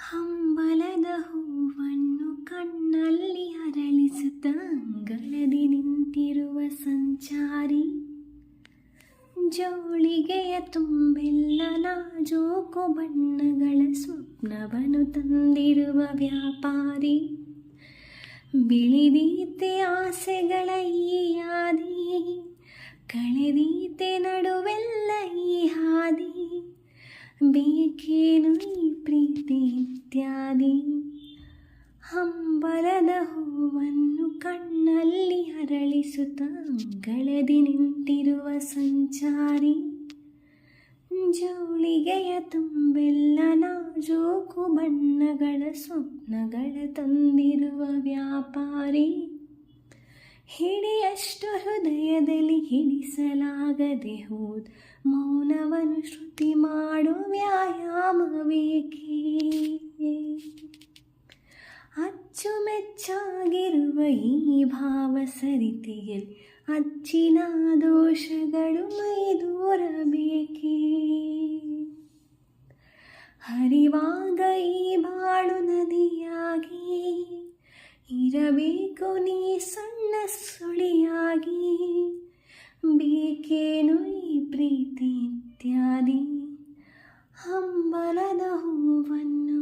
ಹಂಬಲದ ಹೂವನ್ನು ಕಣ್ಣಲ್ಲಿ ಅರಳಿಸುತ್ತ ಅಂಗಳದಿ ನಿಂತಿರುವ ಸಂಚಾರಿ, ಜೋಳಿಗೆಯ ತುಂಬೆಲ್ಲ ನಾಜೂಕು ಬಣ್ಣಗಳ ಸ್ವಪ್ನವನ್ನು ತಂದಿರುವ ವ್ಯಾಪಾರಿ, ಬಿಳಿದೀತೆ ಆಸೆಗಳ ಈ ಯಾದಿ, ಕಳೆದೀತೆ ನಡುವೆಲ್ಲ ಈ ಹಾದಿ, ಬೇಕೇನು ಈ ಪ್ರೀತಿ ಇತ್ಯಾದಿ. ಹಂಬಲದ ಹೂವನ್ನು ಕಣ್ಣಲ್ಲಿ ಅರಳಿಸುತ್ತ ಅಂಗಳದಿ ನಿಂತಿರುವ ಸಂಚಾರಿ, ಜೋಳಿಗೆಯ ತುಂಬೆಲ್ಲ ನಾಜೂಕು ಬಣ್ಣಗಳ ಸ್ವಪ್ನಗಳ ತಂದಿರುವ ವ್ಯಾಪಾರಿ, ಹಿಡಿಯಷ್ಟು ಹೃದಯದಲ್ಲಿ ಹಿಡಿಸಲಾಗದೆ ಹೋದ ಮೌನವನ್ನು ಶ್ರುತಿ ಮಾಡೋ ವ್ಯಾಯಾಮವೇಕೆ. ಅಚ್ಚುಮೆಚ್ಚಾಗಿರುವ ಈ ಭಾವ ಸರಿತೆಯಲ್ಲಿ ಅಚ್ಚಿನ ದೋಷಗಳು ಮೈದೂರಬೇಕೇ. ಹರಿವಾಗ ಈ ಬಾಳು ನದಿಯಾಗಿ ಇರಬೇಕು ನೀ ಸಣ್ಣ ಸುಳಿಯಾಗಿ, ಬೇಕೇನು ಈ ಪ್ರೀತಿ ಇತ್ಯಾದಿ. ಹಂಬಲದ ಹೂವನ್ನು